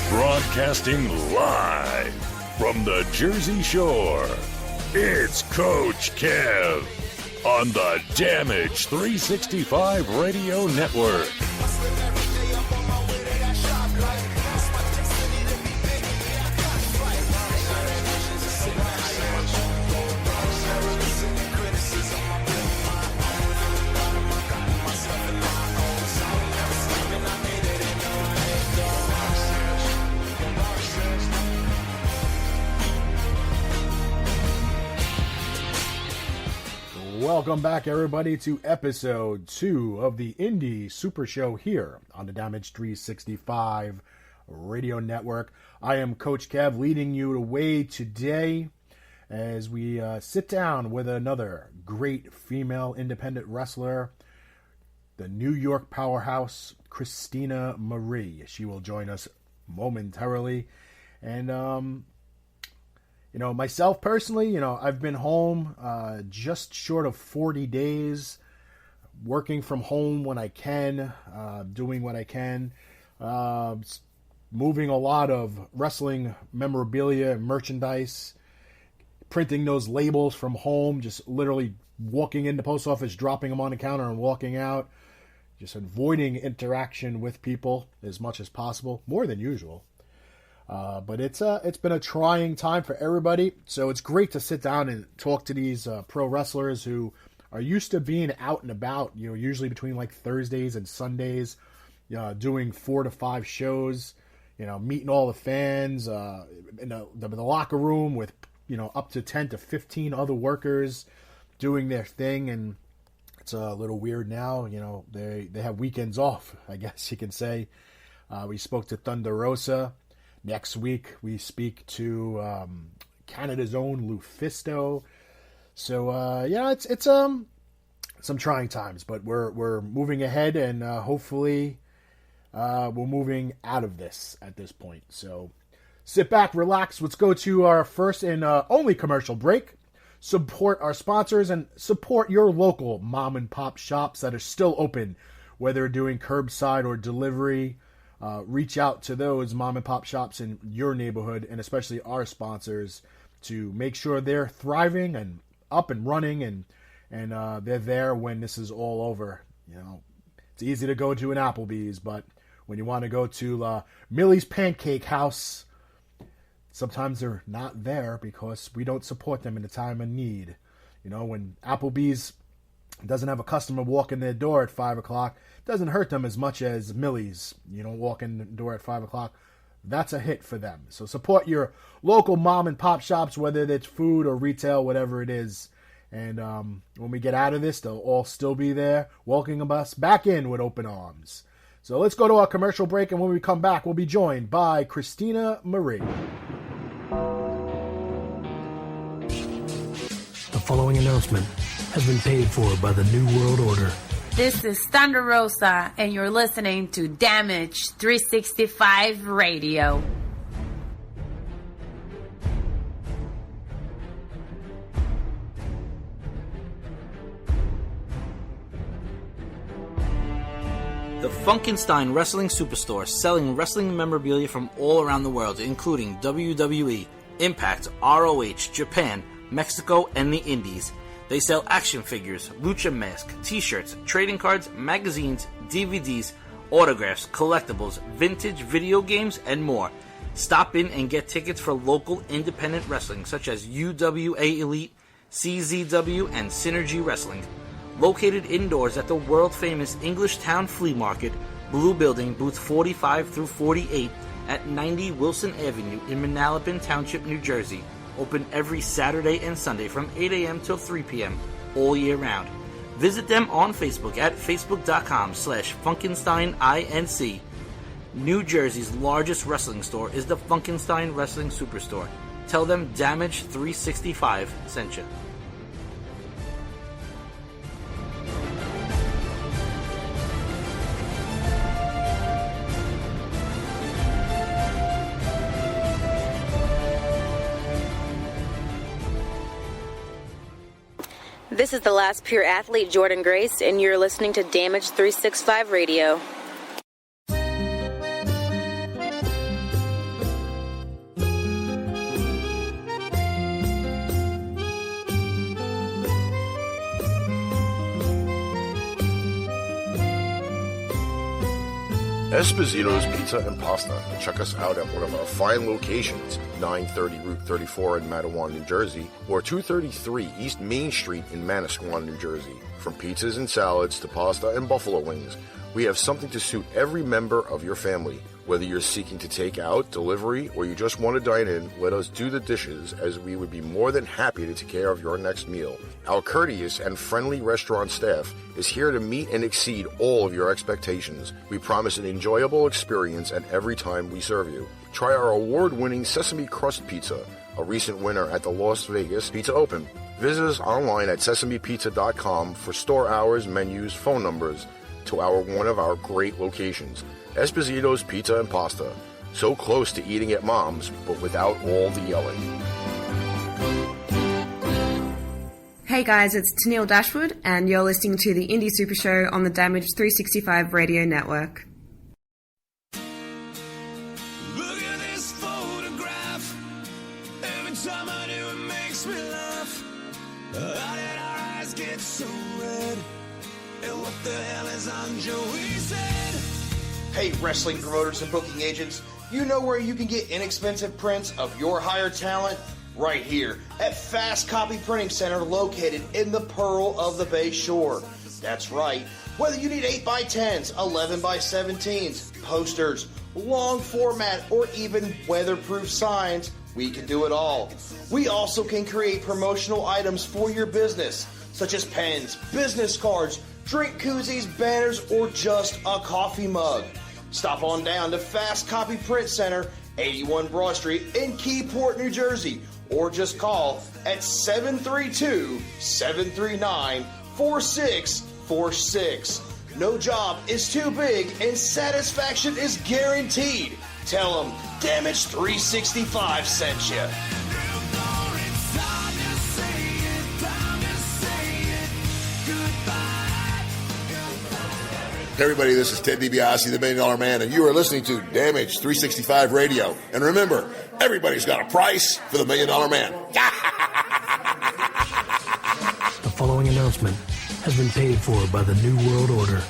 Broadcasting live from the Jersey Shore, it's Coach Kev on the Damage 365 Radio Network. Welcome back, everybody, to episode 2 of the Indie Super Show here on the Damage 365 Radio Network. I am Coach Kev, leading you away today as we sit down with another great female independent wrestler, the New York powerhouse, Christina Marie. She will join us momentarily. And, myself personally, I've been home just short of 40 days, working from home when I can, doing what I can, moving a lot of wrestling memorabilia and merchandise, printing those labels from home, just literally walking in the post office, dropping them on the counter and walking out, just avoiding interaction with people as much as possible, more than usual. But it's been a trying time for everybody, so it's great to sit down and talk to these pro wrestlers who are used to being out and about, usually between like Thursdays and Sundays, doing 4 to 5 shows, meeting all the fans in the locker room with, up to 10 to 15 other workers doing their thing. And it's a little weird now, they have weekends off, I guess you can say. We spoke to Thunder Rosa. Next week, we speak to Canada's own Lufisto. So, it's some trying times, but we're moving ahead, and hopefully we're moving out of this at this point. So sit back, relax. Let's go to our first and only commercial break. Support our sponsors and support your local mom and pop shops that are still open, whether doing curbside or delivery. Reach out to those mom and pop shops in your neighborhood, and especially our sponsors, to make sure they're thriving and up and running, and they're there when this is all over. It's easy to go to an Applebee's, but when you want to go to Millie's Pancake House, sometimes they're not there because we don't support them in a time of need. When Applebee's doesn't have a customer walk in their door at 5 o'clock, doesn't hurt them as much as Millie's, walk in the door at 5 o'clock. That's a hit for them. So support your local mom and pop shops, whether it's food or retail, whatever it is. And when we get out of this, they'll all still be there, welcoming us back in with open arms. So let's go to our commercial break, and when we come back, we'll be joined by Christina Marie. The following announcement has been paid for by the New World Order. This is Thunder Rosa, and you're listening to Damage 365 Radio. The Funkenstein Wrestling Superstore, selling wrestling memorabilia from all around the world, including WWE, Impact, ROH, Japan, Mexico, and the Indies. They sell action figures, lucha masks, t-shirts, trading cards, magazines, DVDs, autographs, collectibles, vintage video games, and more. Stop in and get tickets for local independent wrestling such as UWA Elite, CZW, and Synergy Wrestling. Located indoors at the world-famous Englishtown Flea Market, Blue Building, booths 45 through 48 at 90 Wilson Avenue in Manalapan Township, New Jersey. Open every Saturday and Sunday from 8 a.m. till 3 p.m. all year round. Visit them on Facebook at facebook.com/FunkensteinINC. New Jersey's largest wrestling store is the Funkenstein Wrestling Superstore. Tell them Damage 365 sent you. This is the last pure athlete, Jordan Grace, and you're listening to Damage 365 Radio. Esposito's Pizza and Pasta. Check us out at one of our fine locations, 930 Route 34 in Matawan, New Jersey, or 233 East Main Street in Manasquan, New Jersey. From pizzas and salads to pasta and buffalo wings, we have something to suit every member of your family. Whether you're seeking to take out, delivery, or you just want to dine in, let us do the dishes, as we would be more than happy to take care of your next meal. Our courteous and friendly restaurant staff is here to meet and exceed all of your expectations. We promise an enjoyable experience at every time we serve you. Try our award-winning Sesame Crust Pizza, a recent winner at the Las Vegas Pizza Open. Visit us online at sesamepizza.com for store hours, menus, phone numbers to one of our great locations. Esposito's Pizza and Pasta. So close to eating at Mom's, but without all the yelling. Hey guys, it's Tennille Dashwood, and you're listening to the Indie Super Show on the Damage 365 Radio Network. Look at this photograph. Every time I do, it makes me laugh. How did our eyes get so red? And what the hell is on Joey's head? Hey, wrestling promoters and booking agents, you know where you can get inexpensive prints of your hired talent? Right here at Fast Copy Printing Center, located in the Pearl of the Bay Shore. That's right. Whether you need 8x10s, 11x17s, posters, long format, or even weatherproof signs, we can do it all. We also can create promotional items for your business, such as pens, business cards, drink koozies, banners, or just a coffee mug. Stop on down to Fast Copy Print Center, 81 Broad Street in Keyport, New Jersey, or just call at 732-739-4646. No job is too big and satisfaction is guaranteed. Tell them Damage 365 sent you. Hey everybody, this is Ted DiBiase, the $1 Million Man, and you are listening to Damage 365 Radio. And remember, everybody's got a price for the $1 Million Man. The following announcement has been paid for by the New World Order.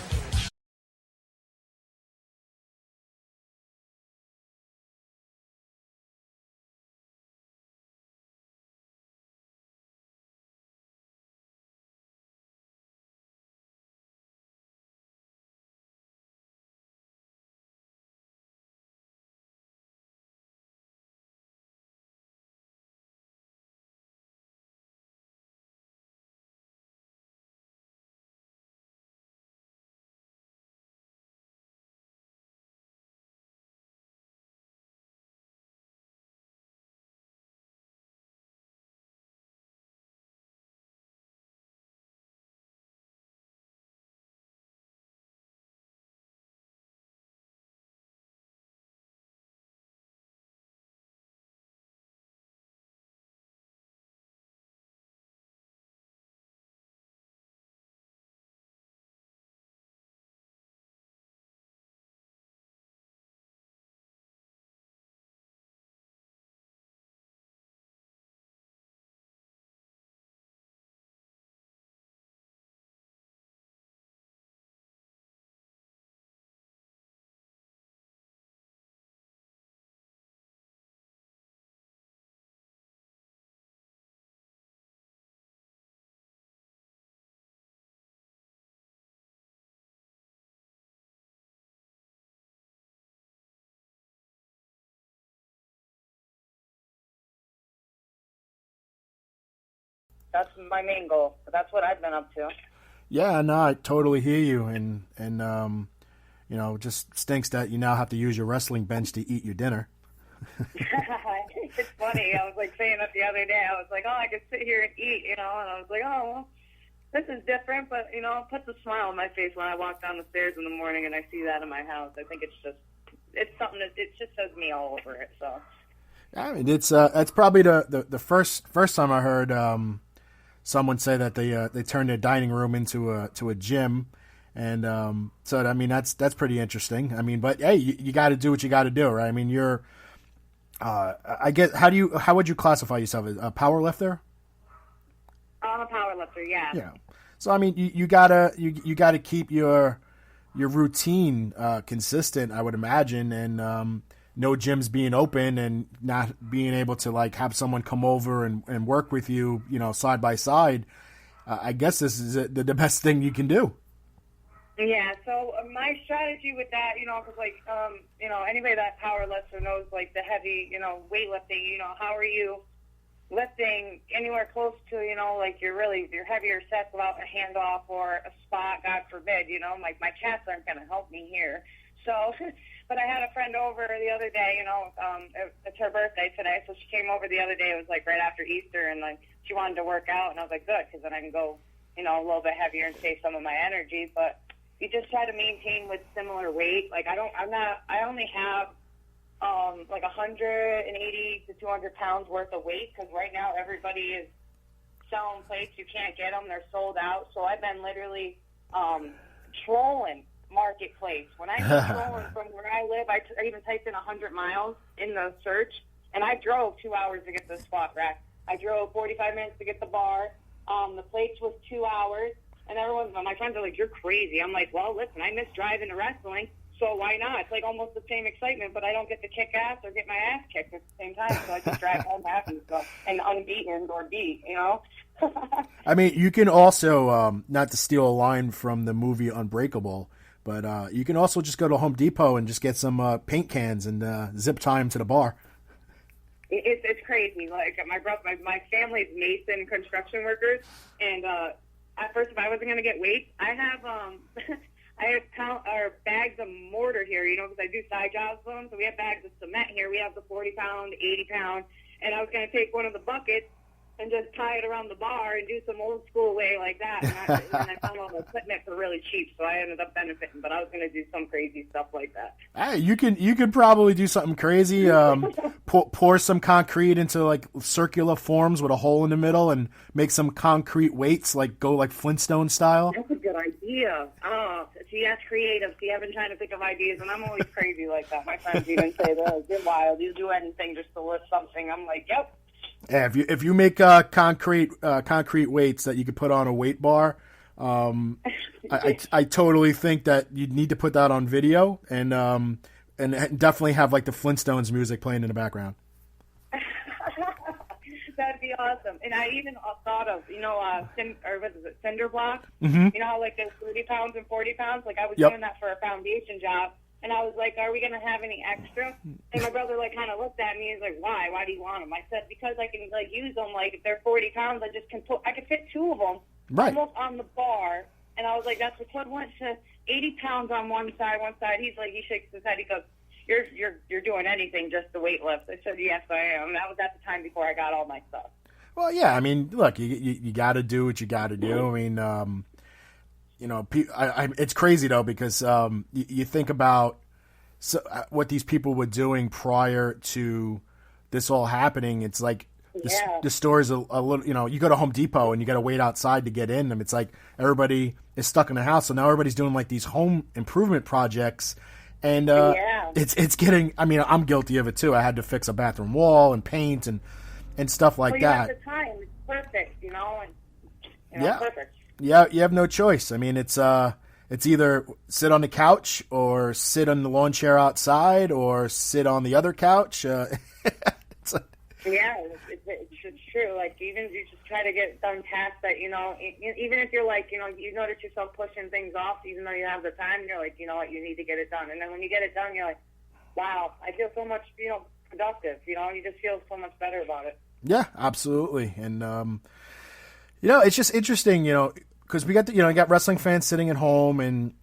That's my main goal. That's what I've been up to. Yeah, no, I totally hear you, and just stinks that you now have to use your wrestling bench to eat your dinner. It's funny. I was like saying it the other day. I was like, oh, I could sit here and eat, and I was like, oh, well, this is different, but, it puts a smile on my face when I walk down the stairs in the morning and I see that in my house. I think it's something that it just says me all over it. So, I mean, it's probably the first time I heard someone say that they turned their dining room into a gym, and so I mean that's pretty interesting. I mean, but hey, you got to do what you got to do, right? I mean, you're I guess how would you classify yourself as a power lifter? I'm a power lifter, yeah. Yeah. So I mean, you gotta keep your routine consistent, I would imagine, and no gyms being open and not being able to like have someone come over and work with you, side by side. I guess this is the best thing you can do. Yeah. So my strategy with that, because like anybody that power lifts or knows like the heavy, weightlifting, how are you lifting anywhere close to, like your heavier sets without a handoff or a spot, God forbid, my cats aren't going to help me here. So, but I had a friend over the other day, it's her birthday today, so she came over the other day. It was like right after Easter, and like she wanted to work out, and I was like, good, because then I can go, a little bit heavier and save some of my energy. But you just try to maintain with similar weight. Like I only have like 180 to 200 pounds worth of weight, because right now everybody is selling plates. You can't get them; they're sold out. So I've been literally trolling Marketplace. When I go trolling from where I live, I even typed in 100 miles in the search, and I drove 2 hours to get the squat rack. I drove 45 minutes to get the bar. The plates was 2 hours, and my friends are like, "You're crazy." I'm like, "Well, listen, I miss driving to wrestling, so why not? It's like almost the same excitement, but I don't get to kick ass or get my ass kicked at the same time, so I just drive home happy and unbeaten or beat, I mean, you can also, not to steal a line from the movie Unbreakable, but you can also just go to Home Depot and just get some paint cans and zip tie them to the bar. It's crazy. Like my family's mason construction workers, and at first, if I wasn't going to get weights, I have bags of mortar here, because I do side jobs for them. So we have bags of cement here. We have the 40-pound, 80-pound, and I was going to take one of the buckets and just tie it around the bar and do some old school way like that. And I found all the equipment for really cheap, so I ended up benefiting. But I was going to do some crazy stuff like that. Hey, you could probably do something crazy. Pour some concrete into like circular forms with a hole in the middle and make some concrete weights, go like Flintstone style. That's a good idea. Oh, see, that's creative. See, I've been trying to think of ideas, and I'm always crazy like that. My friends even say, "You're wild. You do anything just to lift something." I'm like, "Yep." Yeah, if you make concrete weights that you could put on a weight bar, I totally think that you need to put that on video and definitely have like the Flintstones music playing in the background. That'd be awesome. And I even thought of cinder blocks. Mm-hmm. You know how like there's 30 pounds and 40 pounds. Like I was Yep. doing that for a foundation job. And I was like, "Are we gonna have any extra?" And my brother kind of looked at me. He's like, "Why? Why do you want them?" I said, "Because I can use them. Like if they're 40 pounds, I could fit two of them almost on the bar." And I was like, "That's equivalent to 80 pounds on one side." He's like, he shakes his head. He goes, "You're doing anything just to weight lift." I said, "Yes, I am." That was at the time before I got all my stuff. Well, yeah. I mean, look, you got to do what you got to do. I mean, it's crazy though, because you think about what these people were doing prior to this all happening. It's like the store's a little, you go to Home Depot and you got to wait outside to get in them. It's like everybody is stuck in the house, so now everybody's doing like these home improvement projects, and it's getting. I mean, I'm guilty of it too. I had to fix a bathroom wall and paint and stuff like that. At the time, it's perfect, perfect. Yeah, you have no choice. I mean, it's either sit on the couch or sit on the lawn chair outside or sit on the other couch. It's true. Like even you just try to get done tasks that even if you're like you notice yourself pushing things off, even though you have the time, you're like, you know what, you need to get it done. And then when you get it done, you're like, wow, I feel so much productive. You just feel so much better about it. Yeah, absolutely. And it's just interesting, because we got you got wrestling fans sitting at home, and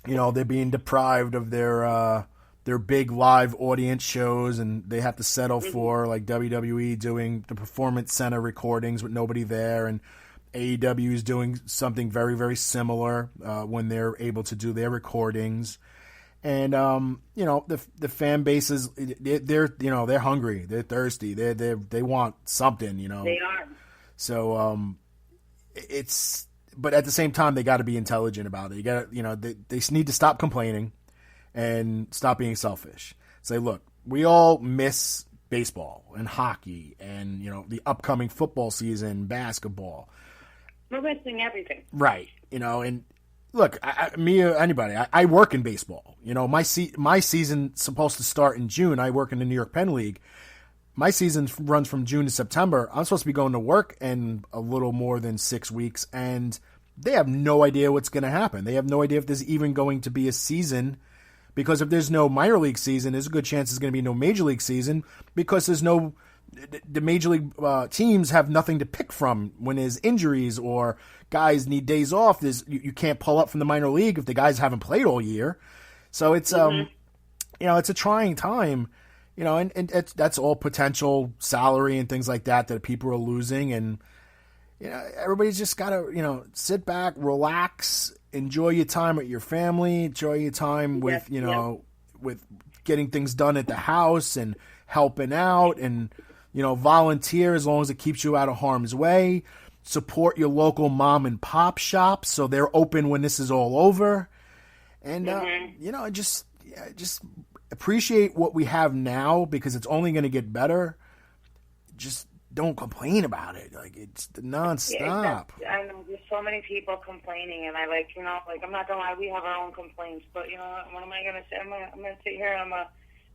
they're being deprived of their big live audience shows, and they have to settle for like WWE doing the Performance Center recordings with nobody there, and AEW is doing something very, very similar when they're able to do their recordings. And the fan bases, they're hungry, they're thirsty, they want something, They are. So but at the same time, they got to be intelligent about it. You got to, they need to stop complaining and stop being selfish. Say, look, we all miss baseball and hockey and, the upcoming football season, basketball. We're missing everything. Right. And look, me or anybody, I work in baseball. My season's supposed to start in June. I work in the New York Penn League. My season runs from June to September. I'm supposed to be going to work in a little more than 6 weeks, and they have no idea what's going to happen. They have no idea if there's even going to be a season, because if there's no minor league season, there's a good chance there's going to be no major league season, because the major league teams have nothing to pick from when there's injuries or guys need days off. You can't pull up from the minor league if the guys haven't played all year. So it's it's a trying time. And that's all potential salary and things like that people are losing. And, everybody's just got to, sit back, relax, enjoy your time with your family, enjoy your time with, with getting things done at the house and helping out and, volunteer as long as it keeps you out of harm's way. Support your local mom and pop shops so they're open when this is all over. And, just appreciate what we have now, because it's only going to get better. Just don't complain about it. Like, it's nonstop. Yeah, I know there's so many people complaining, and I'm not gonna lie, we have our own complaints. But what am I gonna say? I'm gonna sit here and I'm gonna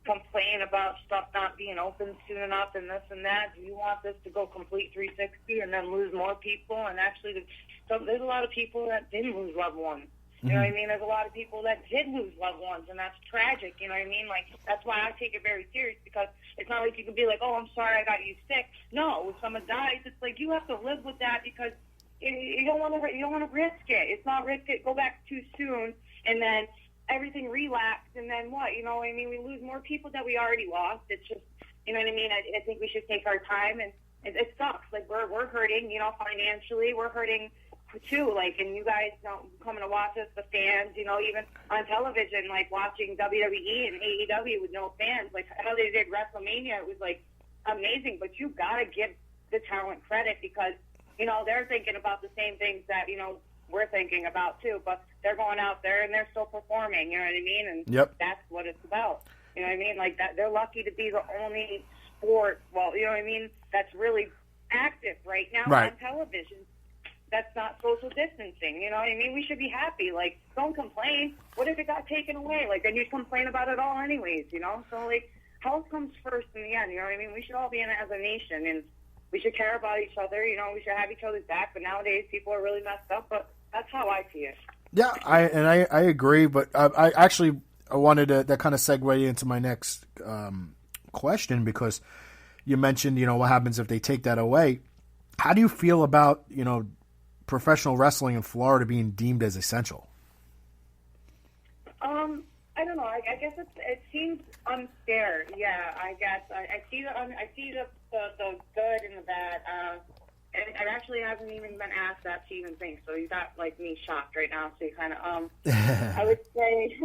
complain about stuff not being open soon enough and this and that. Do you want this to go complete 360 and then lose more people? And actually, there's a lot of people that didn't lose loved ones. You know what I mean? There's a lot of people that did lose loved ones, and that's tragic. You know what I mean? Like, that's why I take it very serious, because it's not like you can be like, oh, I'm sorry I got you sick. No, when someone dies, it's like you have to live with that, because you don't want to risk it. It's not risk it. Go back too soon, and then everything relapsed, and then what? You know what I mean? We lose more people that we already lost. It's just, you know what I mean? I think we should take our time, and it sucks. Like, we're hurting, financially. We're hurting too, and you guys coming to watch us, the fans, even on television, like watching WWE and AEW with no fans, like how they did WrestleMania, it was amazing. But you gotta give the talent credit, because they're thinking about the same things that we're thinking about too, but they're going out there and they're still performing. You know what I mean? And that's what it's about. You know what I mean? Like, that they're lucky to be the only sport. Well, you know what I mean? That's really active right now on television. That's not social distancing, you know what I mean? We should be happy. Like, don't complain. What if it got taken away? Like, then you'd complain about it all anyways, So, health comes first in the end, you know what I mean? We should all be in it as a nation, and we should care about each other, we should have each other's back. But nowadays, people are really messed up, but that's how I see it. Yeah, I agree, but I wanted to, that kind of segue into my next question, because you mentioned, what happens if they take that away. How do you feel about, professional wrestling in Florida being deemed as essential? I don't know. I guess it seems unfair. Yeah, I guess I see the good and the bad. And it actually hasn't even been asked that to even think. So you got me shocked right now. So you kind of I would say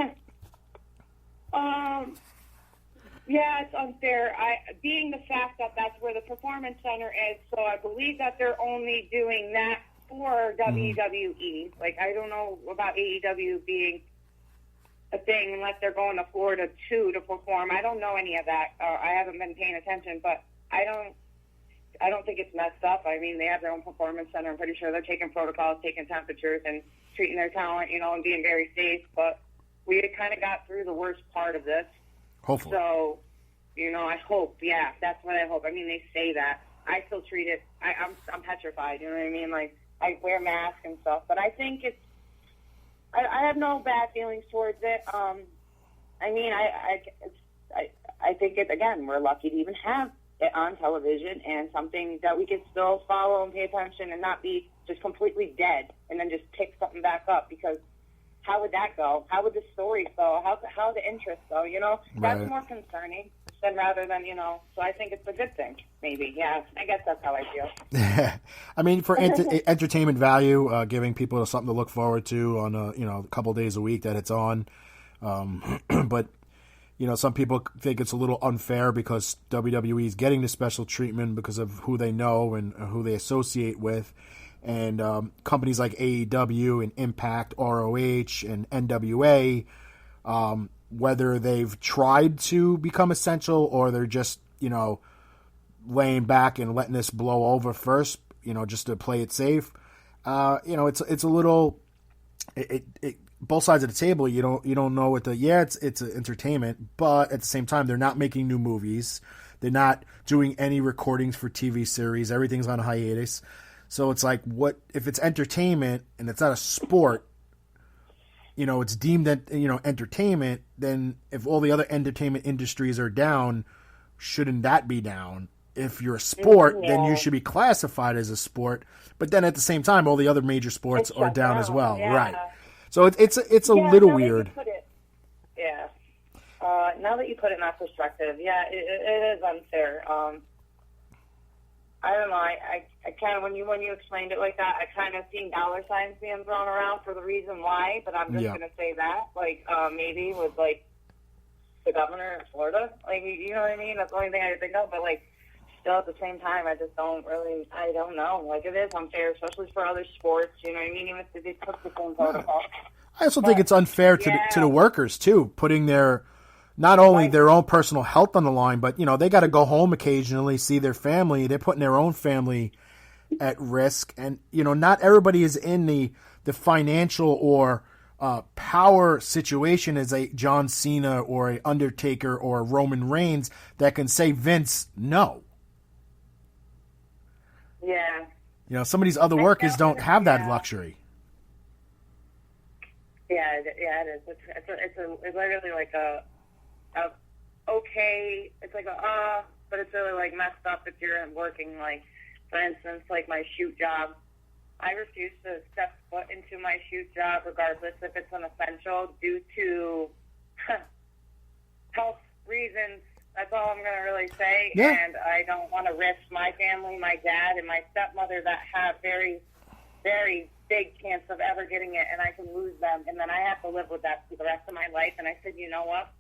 yeah, it's unfair. Being the fact that that's where the Performance Center is, so I believe that they're only doing that for WWE. I don't know about AEW being a thing unless they're going to Florida too to perform. I don't know any of that. I haven't been paying attention, but I don't think it's messed up. I mean, they have their own Performance Center. I'm pretty sure they're taking protocols, taking temperatures, and treating their talent, and being very safe. But we kind of got through the worst part of this. Hopefully. So, I hope. Yeah, that's what I hope. I mean, they say that. I still treat it. I'm petrified. You know what I mean? I wear masks and stuff, but I think I have no bad feelings towards it. I think again, we're lucky to even have it on television and something that we can still follow and pay attention and not be just completely dead and then just pick something back up, because how would that go? How would the story go? How the interest go? You know, that's Right. more concerning than rather than, you know. So I think it's a good thing. Maybe, yeah. I guess that's how I feel. I mean, for entertainment value, giving people something to look forward to on a couple days a week that it's on. But you know, some people think it's a little unfair because WWE is getting the special treatment because of who they know and who they associate with. And companies like AEW and Impact, ROH, and NWA, whether they've tried to become essential or they're just, you know, laying back and letting this blow over first, you know, just to play it safe. You know, it's a little, both sides of the table. You don't know what it's entertainment, but at the same time, they're not making new movies. They're not doing any recordings for TV series. Everything's on hiatus. So it's like, what if it's entertainment and it's not a sport? You know, it's deemed entertainment. Then if all the other entertainment industries are down, shouldn't that be down? If you're a sport, then you should be classified as a sport. But then at the same time, all the other major sports are down as well, right? So it's a little weird. Yeah. Now that you put it in that perspective, yeah, it is unfair. I don't know. I kind of when you explained it like that, I kind of seen dollar signs being thrown around for the reason why. But I'm just gonna say that, like, maybe with like the governor of Florida, like, you know what I mean? That's the only thing I could think of. But like, still at the same time, I just don't really. I don't know. Like, it is unfair, especially for other sports. You know what I mean? Even if they took the same protocol. I also think it's unfair to the workers too, putting their not only their own personal health on the line, but you know, they got to go home occasionally, see their family. They're putting their own family at risk, and you know, not everybody is in the financial or power situation as a John Cena or a Undertaker or a Roman Reigns that can say, Vince, no. Yeah. You know, some of these other workers don't have that luxury. Yeah, it is. It's literally like a okay. It's like but it's really like messed up if you're working. Like, for instance, like my shoot job. I refuse to step foot into my shoot job, regardless if it's an essential, due to health reasons. That's all I'm going to really say. Yeah. And I don't want to risk my family, my dad, and my stepmother that have very, very big chance of ever getting it, and I can lose them. And then I have to live with that for the rest of my life. And I said, you know what?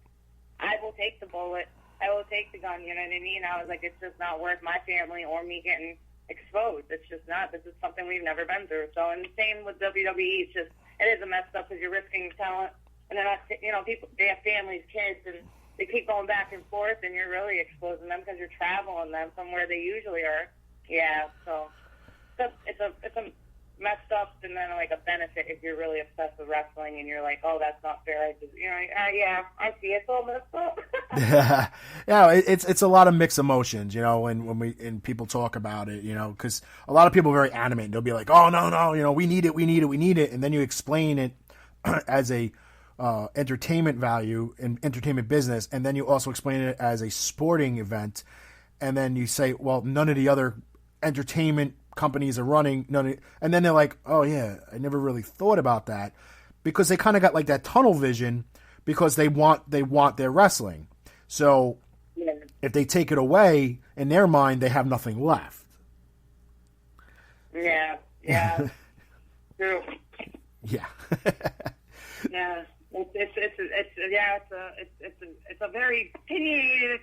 I will take the bullet. I will take the gun. You know what I mean? I was like, it's just not worth my family or me getting exposed. It's just not. This is something we've never been through. So, and same with WWE. It's just, it is a messed up because you're risking talent, and they're not, you know, people, they have families, kids, and they keep going back and forth, and you're really exposing them because you're traveling them from where they usually are. Yeah, so it's a messed up, and then like a benefit if you're really obsessed with wrestling and you're like, oh, that's not fair. I just, you know, yeah, I see it's all messed up. Yeah, it's a lot of mixed emotions, you know, when people talk about it, you know, because a lot of people are very animate. They'll be like, oh no, you know, we need it, and then you explain it as a entertainment value in entertainment business, and then you also explain it as a sporting event, and then you say, well, none of the other entertainment companies are running, and then they're like, oh yeah, I never really thought about that, because they kind of got like that tunnel vision because they want their wrestling. So if they take it away, in their mind, they have nothing left. Yeah. True. Yeah. Yeah. It's a very opinionated,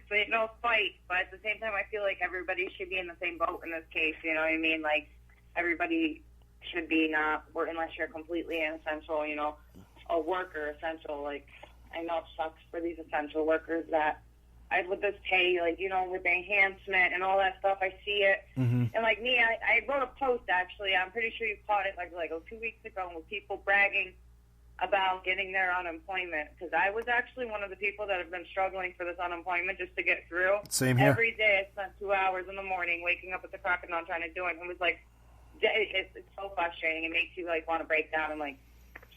fight, but at the same time, I feel like everybody should be in the same boat in this case. You know what I mean? Like, everybody should be unless you're completely essential. You know, a worker essential. Like, I know it sucks for these essential workers that with this pay, like, you know, with the enhancement and all that stuff, I see it. Mm-hmm. And like me, I wrote a post actually. I'm pretty sure you caught it like 2 weeks ago with people bragging about getting their unemployment, because I was actually one of the people that have been struggling for this unemployment just to get through. Same here. Every day I spent 2 hours in the morning waking up at the crack of dawn trying to do it. And it was like, it's so frustrating. It makes you like want to break down and like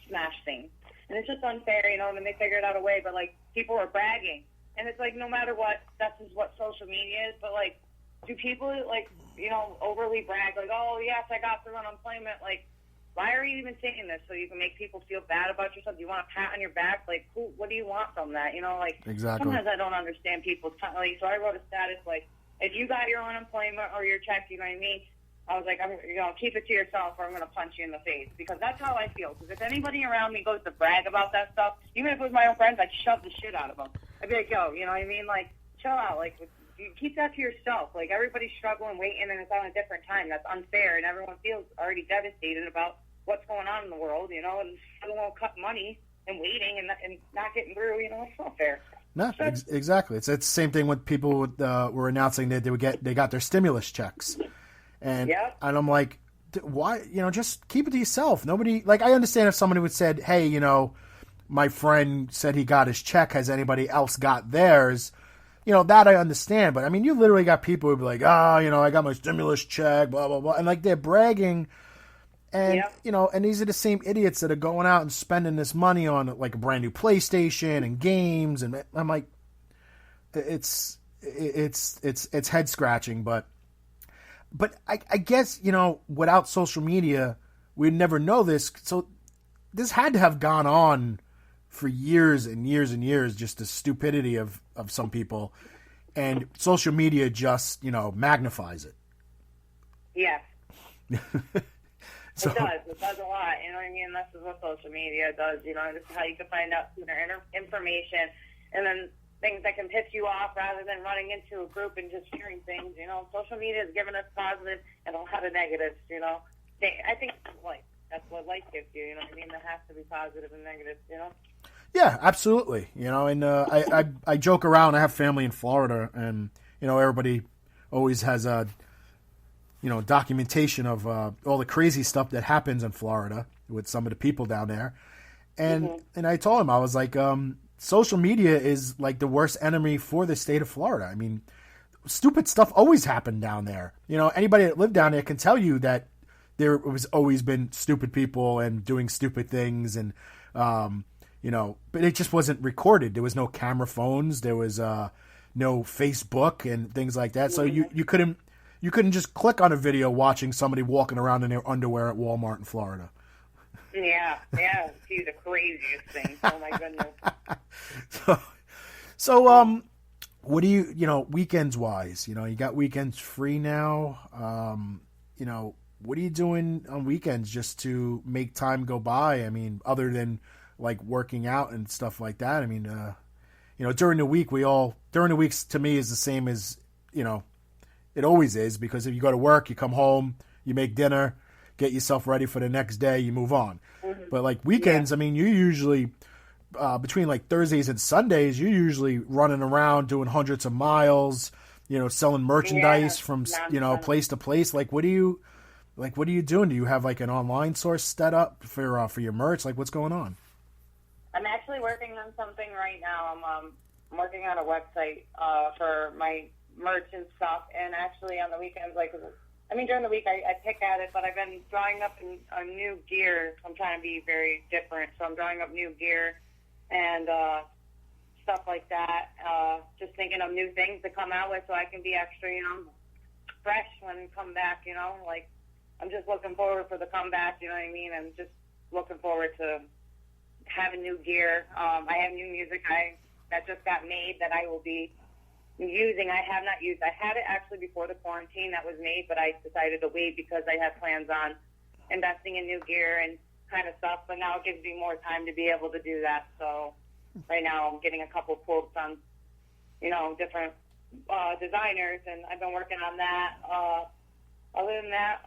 smash things. And it's just unfair, you know, and then they figured out a way, but like people are bragging. And it's like, no matter what, that's just what social media is. But like, do people like, you know, overly brag like, oh yes, I got through unemployment, like, why are you even saying this? So you can make people feel bad about yourself? Do you want a pat on your back? Like, what do you want from that? You know, like, exactly. Sometimes I don't understand people's, like, so I wrote a status, like, if you got your unemployment or your check, you know what I mean? I was like, keep it to yourself or I'm going to punch you in the face. Because that's how I feel. Because if anybody around me goes to brag about that stuff, even if it was my own friends, I'd shove the shit out of them. I'd be like, yo, you know what I mean? Like, chill out. Like, you keep that to yourself. Like, everybody's struggling, waiting, and it's on a different time. That's unfair, and everyone feels already devastated about what's going on in the world, you know, and everyone will cut money and waiting and not getting through, you know, it's not fair. No, exactly. It's the same thing with people were announcing that they got their stimulus checks. And I'm like, why, you know, just keep it to yourself. Nobody, like, I understand if somebody would said, hey, you know, my friend said he got his check. Has anybody else got theirs? You know, that I understand. But, I mean, you literally got people who be like, you know, I got my stimulus check, blah, blah, blah. And, like, they're bragging. And, you know, and these are the same idiots that are going out and spending this money on, like, a brand new PlayStation and games. And I'm like, it's head scratching. But I guess, you know, without social media, we'd never know this. So this had to have gone on for years and years and years, just the stupidity of some people. And social media just, you know, magnifies it. Yeah. It does a lot, you know what I mean? This is what social media does, you know, this is how you can find out sooner information, and then things that can piss you off rather than running into a group and just hearing things, you know. Social media has given us positive and a lot of negatives, you know. I think that's what life gives you, you know what I mean? There has to be positive and negatives, you know. Yeah, absolutely. You know, and I joke around. I have family in Florida, and, you know, everybody always has a, you know, documentation of all the crazy stuff that happens in Florida with some of the people down there. And and I told him, I was like, social media is like the worst enemy for the state of Florida. I mean, stupid stuff always happened down there. You know, anybody that lived down there can tell you that there was always been stupid people and doing stupid things, and you know, but it just wasn't recorded. There was no camera phones. There was no Facebook and things like that. So you couldn't just click on a video watching somebody walking around in their underwear at Walmart in Florida. Yeah, see the craziest things. Oh my goodness. So what do you know, weekends wise? You know, you got weekends free now. You know, what are you doing on weekends just to make time go by? I mean, other than like working out and stuff like that. I mean, you know, during the weeks to me is the same as, you know, it always is, because if you go to work, you come home, you make dinner, get yourself ready for the next day, you move on. But like weekends, I mean, you usually, between like Thursdays and Sundays, you're usually running around doing hundreds of miles, you know, selling merchandise from, you know, place to place. Like, what are you doing? Do you have like an online source set up for your merch? Like, what's going on? I'm actually working on something right now. I'm working on a website for my merch and stuff, and actually on the weekends, like, I mean, during the week I pick at it, but I've been drawing up a new gear. I'm trying to be very different, so I'm drawing up new gear and stuff like that. Just thinking of new things to come out with so I can be extra, you know, fresh when I come back, you know. Like, I'm just looking forward for the comeback, you know what I mean? I'm just looking forward to having new gear. I have new music that just got made that I will be using. I have not used. I had it actually before the quarantine that was made, but I decided to wait because I had plans on investing in new gear and kind of stuff. But now it gives me more time to be able to do that. So right now I'm getting a couple quotes on, you know, different designers, and I've been working on that. Other than that,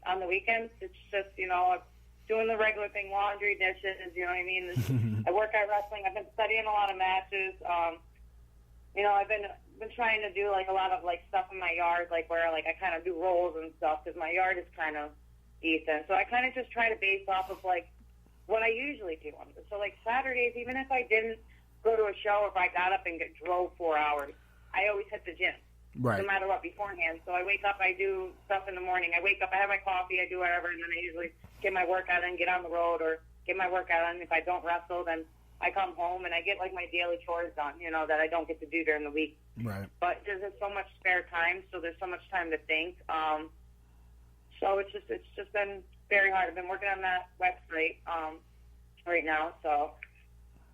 on the weekends, it's just, you know, doing the regular thing, laundry, dishes, you know what I mean? I work at wrestling. I've been studying a lot of matches. You know, I've been trying to do, like, a lot of, like, stuff in my yard, like, where, like, I kind of do rolls and stuff, because my yard is kind of decent. So I kind of just try to base off of, like, what I usually do. So, like, Saturdays, even if I didn't go to a show, if I got up and drove 4 hours, I always hit the gym. Right. No matter what, beforehand. So I wake up, I do stuff in the morning. I wake up, I have my coffee, I do whatever, and then I usually get my workout and get on the road, or get my workout on. If I don't wrestle, then I come home and I get, like, my daily chores done, you know, that I don't get to do during the week. Right. But there's just so much spare time, so there's so much time to think. So it's just been very hard. I've been working on that website right now, so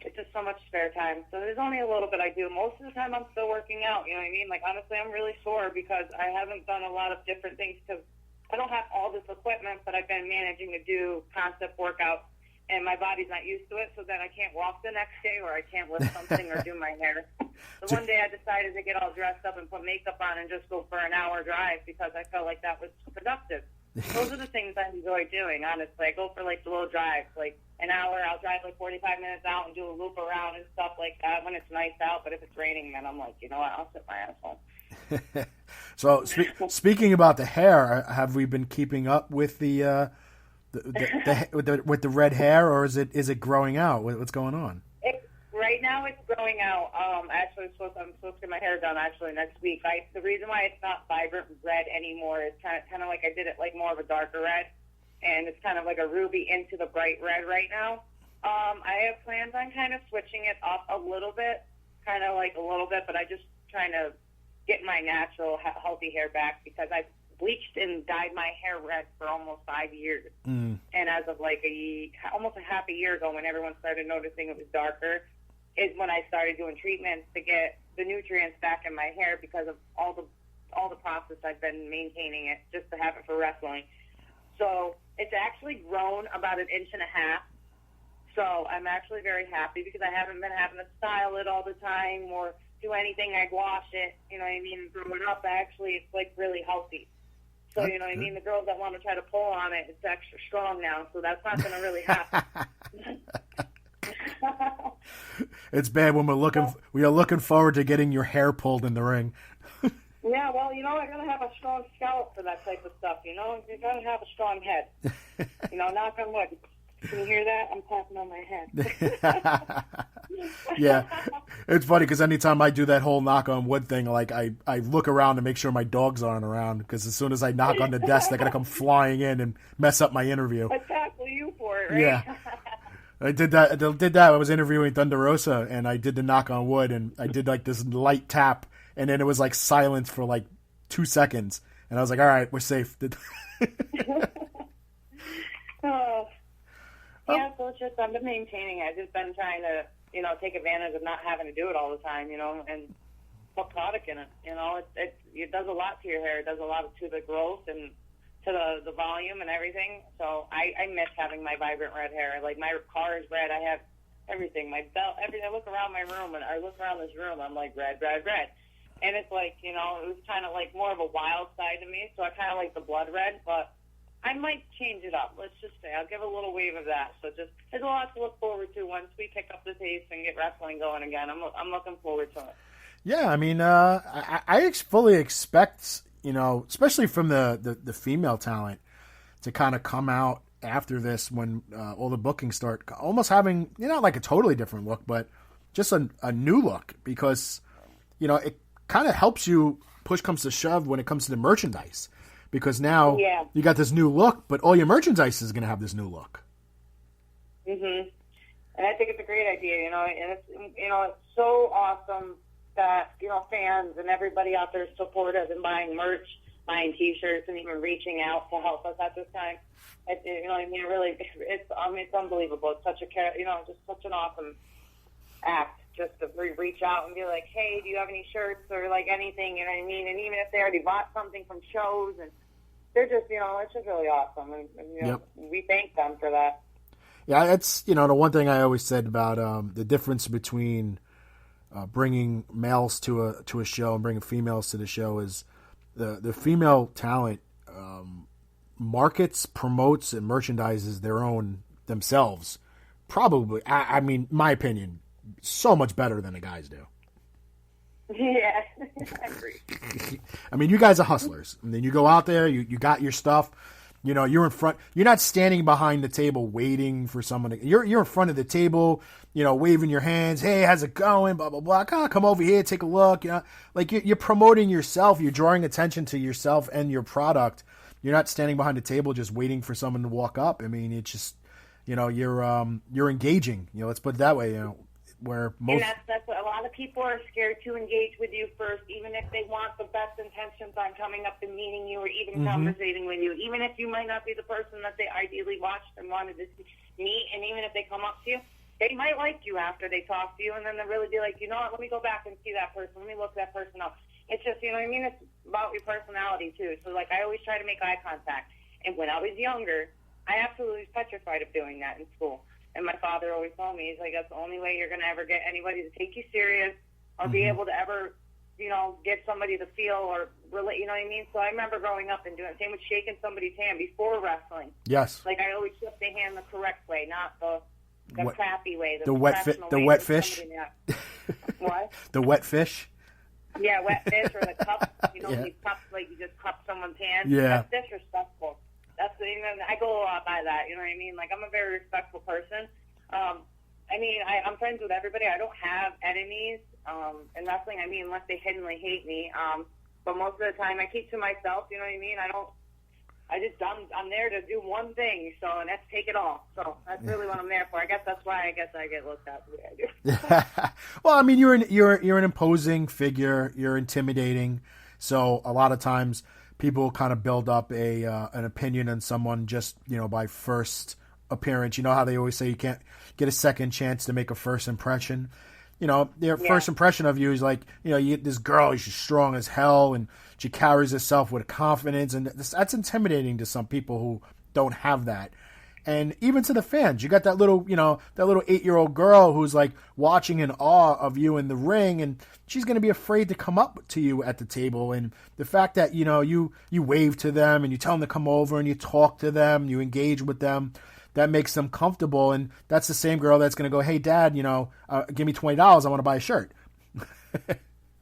it's just so much spare time. So there's only a little bit I do. Most of the time I'm still working out, you know what I mean? Like, honestly, I'm really sore because I haven't done a lot of different things because I don't have all this equipment, but I've been managing to do concept workouts, and my body's not used to it, so then I can't walk the next day or I can't lift something or do my hair. So one day I decided to get all dressed up and put makeup on and just go for an hour drive because I felt like that was productive. Those are the things I enjoy doing, honestly. I go for, like, the little drives, like an hour. I'll drive, like, 45 minutes out and do a loop around and stuff like that when it's nice out. But if it's raining, then I'm like, you know what, I'll sit my ass home. So speaking about the hair, have we been keeping up with the with the red hair, or is it growing out? What's going on? Right now it's growing out. Actually, I'm supposed to get my hair done actually next week. The reason why it's not vibrant red anymore is kind of like I did it like more of a darker red, and it's kind of like a ruby into the bright red right now. I have plans on kind of switching it up a little bit, but I just trying to get my natural healthy hair back because I've bleached and dyed my hair red for almost 5 years. And as of like almost a half a year ago, when everyone started noticing it was darker, is when I started doing treatments to get the nutrients back in my hair because of all the process I've been maintaining it just to have it for wrestling. So it's actually grown about 1.5 inches. So I'm actually very happy because I haven't been having to style it all the time or do anything. I'd wash it, you know what I mean, and throw it up. Actually, it's like really healthy. So, you know what I mean? The girls that want to try to pull on it, it's extra strong now, so that's not going to really happen. It's bad when we are looking forward to getting your hair pulled in the ring. Yeah, well, you know, I got to have a strong scalp for that type of stuff, you know? You got to have a strong head. You know, knock on wood. Can you hear that? I'm tapping on my head. Yeah, it's funny because anytime I do that whole knock on wood thing, like I look around to make sure my dogs aren't around because as soon as I knock on the desk, they're gonna come flying in and mess up my interview. I tackle you for it, right? Yeah, I did that. I was interviewing Thunder Rosa, and I did the knock on wood, and I did like this light tap, and then it was like silence for like 2 seconds, and I was like, all right, we're safe. Yeah, so it's just I've been maintaining it. I've just been trying to, you know, take advantage of not having to do it all the time, you know, and put product in it. You know, it does a lot to your hair. It does a lot to the growth and to the volume and everything. So I miss having my vibrant red hair. Like my car is red. I have everything. My belt, everything. I look around my room and I look around this room. I'm like red, red, red. And it's like, you know, it was kind of like more of a wild side to me. So I kind of like the blood red, but I might change it up. Let's just say I'll give a little wave of that. So just there's a lot to look forward to once we pick up the pace and get wrestling going again. I'm looking forward to it. Yeah, I mean, I fully expect, you know, especially from the female talent, to kind of come out after this when all the bookings start, almost having, you know, like a totally different look, but just a new look because, you know, it kind of helps you push comes to shove when it comes to the merchandise. Because now you got this new look, but all your merchandise is going to have this new look. Mhm. And I think it's a great idea, you know, and it's so awesome that, you know, fans and everybody out there is supportive and buying merch, buying T-shirts, and even reaching out to help us at this time. You know, I mean, it's unbelievable. It's such just such an awesome act. Just to reach out and be like, hey, do you have any shirts or like anything, you know what I mean? And even if they already bought something from shows, and they're just, you know, it's just really awesome. And you know, we thank them for that. Yeah, it's, you know, the one thing I always said about the difference between bringing males to a show and bringing females to the show is the female talent markets, promotes, and merchandises their own themselves. Probably, I mean, my opinion, so much better than the guys do. Yeah, I agree. I mean, you guys are hustlers. And then you go out there, you got your stuff. You know, you're in front. You're not standing behind the table waiting for someone to. You're in front of the table. You know, waving your hands. Hey, how's it going? Blah blah blah. Come over here, take a look. You know, like you're promoting yourself. You're drawing attention to yourself and your product. You're not standing behind the table just waiting for someone to walk up. I mean, it's just, you know, you're engaging. You know, let's put it that way. You know, where And that's what a lot of people are scared to engage with you first, even if they want the best intentions on coming up and meeting you or even conversating with you. Even if you might not be the person that they ideally watched and wanted to meet, and even if they come up to you, they might like you after they talk to you, and then they'll really be like, you know what, let me go back and see that person. Let me look that person up. It's just, you know what I mean? It's about your personality, too. So, like, I always try to make eye contact. And when I was younger, I absolutely was petrified of doing that in school. And my father always told me, he's like, that's the only way you're going to ever get anybody to take you serious or be able to ever, you know, get somebody to feel or relate, you know what I mean? So I remember growing up and doing the same with shaking somebody's hand before wrestling. Yes. Like, I always shook the hand the correct way, not the crappy way. The wet fish. What? The wet fish. Yeah, wet fish or the cup. You know, these cups, like you just cup someone's hand. Yeah. That's disrespectful. That's the, you know, I go a lot by that. You know what I mean? Like, I'm a very respectful person. I mean, I'm friends with everybody. I don't have enemies in wrestling. I mean, unless they hiddenly hate me. But most of the time, I keep to myself. You know what I mean? I'm there to do one thing, and that's take it all. So that's really what I'm there for. I guess that's why I get looked at the way I do. Well, I mean, you're an imposing figure. You're intimidating. So a lot of times people kind of build up an opinion on someone just, you know, by first appearance. You know how they always say you can't get a second chance to make a first impression. You know, their first impression of you is like, you know, you get this girl, she's strong as hell, and she carries herself with confidence, and that's intimidating to some people who don't have that. And even to the fans, you got that little, you know, that little 8-year-old girl who's like watching in awe of you in the ring, and she's going to be afraid to come up to you at the table. And the fact that, you know, you wave to them and you tell them to come over and you talk to them, you engage with them, that makes them comfortable. And that's the same girl that's going to go, hey, Dad, you know, give me $20. I want to buy a shirt.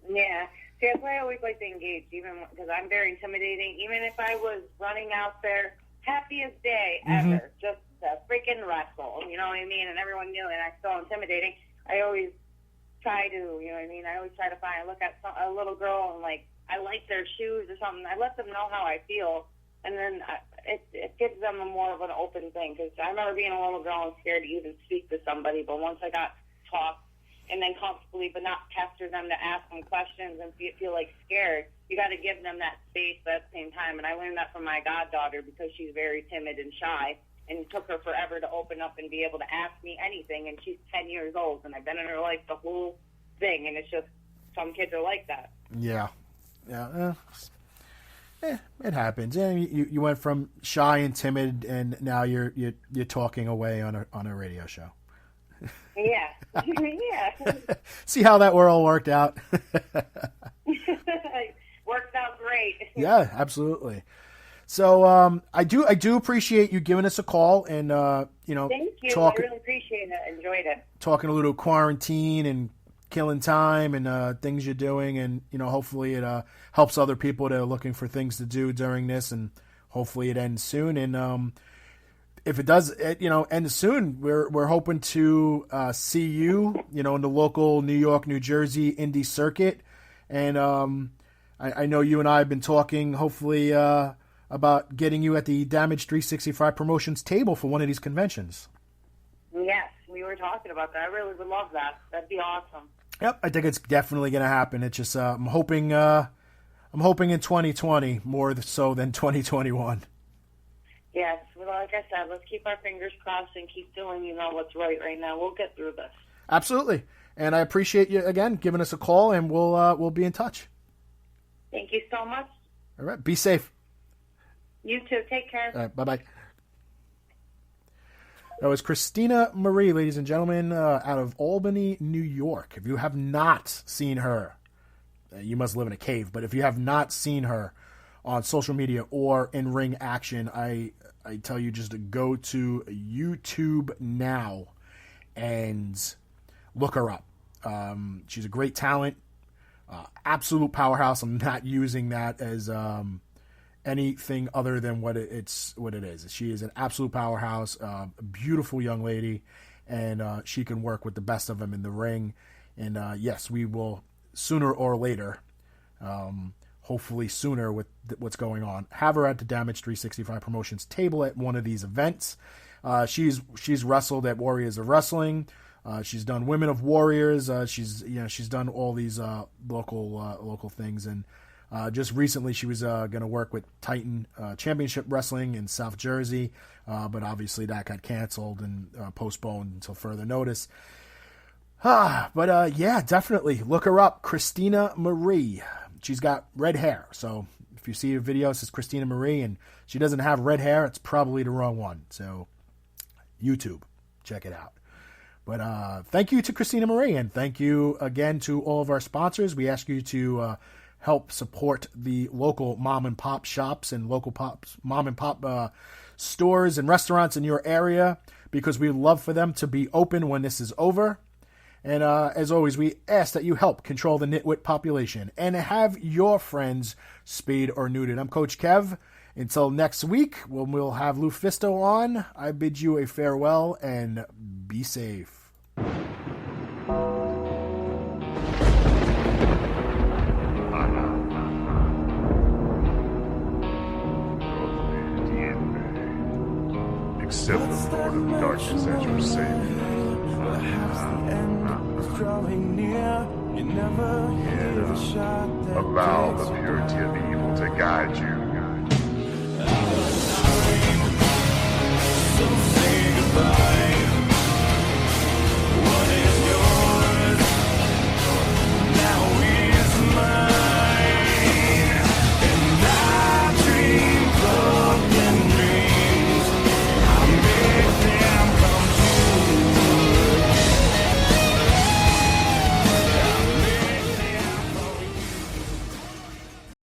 Yeah. See, that's why I always like to engage, even because I'm very intimidating. Even if I was running out there, happiest day ever, just to freaking wrestle, you know what I mean? And everyone knew it, and I'm so intimidating. I always try to, you know what I mean? I always try to look at a little girl and, like, I like their shoes or something. I let them know how I feel, and then it gives them more of an open thing. Because I remember being a little girl and scared to even speak to somebody, but once I got talked, and then comfortably, but not pester them to ask them questions and feel like scared. You got to give them that space at the same time. And I learned that from my goddaughter because she's very timid and shy, and it took her forever to open up and be able to ask me anything. And she's 10 years old, and I've been in her life the whole thing. And it's just some kids are like that. Yeah, it happens. Yeah, you went from shy and timid, and now you're talking away on a radio show. Yeah. Yeah. See how that all worked out? Worked out great. Yeah, absolutely. So I do appreciate you giving us a call and you know, thank you. I really appreciate it. Enjoyed it. Talking a little quarantine and killing time and things you're doing, and you know, hopefully it helps other people that are looking for things to do during this, and hopefully it ends soon. And if it does, you know, end soon, we're hoping to see you, you know, in the local New York, New Jersey indie circuit. And I know you and I have been talking, hopefully, about getting you at the Damage 365 Promotions table for one of these conventions. Yes, we were talking about that. I really would love that. That'd be awesome. Yep, I think it's definitely going to happen. It's just I'm hoping in 2020 more so than 2021. Yes, well, like I said, let's keep our fingers crossed and keep doing, you know, what's right now. We'll get through this. Absolutely. And I appreciate you, again, giving us a call, and we'll be in touch. Thank you so much. All right. Be safe. You too. Take care. All right. Bye-bye. That was Christina Marie, ladies and gentlemen, out of Albany, New York. If you have not seen her, you must live in a cave, but if you have not seen her on social media or in ring action, I tell you just to go to YouTube now and look her up. She's a great talent, absolute powerhouse. I'm not using that as anything other than what it is. She is an absolute powerhouse, a beautiful young lady, and she can work with the best of them in the ring. And yes, we will sooner or later, hopefully sooner with what's going on, have her at the Damage 365 Promotions table at one of these events. She's wrestled at Warriors of Wrestling. She's done Women of Warriors. She's done all these local things, and just recently she was going to work with Titan Championship Wrestling in South Jersey, but obviously that got canceled and postponed until further notice. But definitely look her up, Christina Marie. She's got red hair, so if you see a video it says Christina Marie and she doesn't have red hair, it's probably the wrong one. So YouTube, check it out. But thank you to Christina Marie, and thank you again to all of our sponsors. We ask you to help support the local mom and pop shops and local mom and pop stores and restaurants in your area, because we love for them to be open when this is over. And as always, we ask that you help control the nitwit population and have your friends spayed or neutered. I'm Coach Kev. Until next week, when we'll have Lufisto on, I bid you a farewell and be safe. Accept the Lord of Darkness as your Savior. Drawing near, you never hear the shot that allow the purity of evil to guide you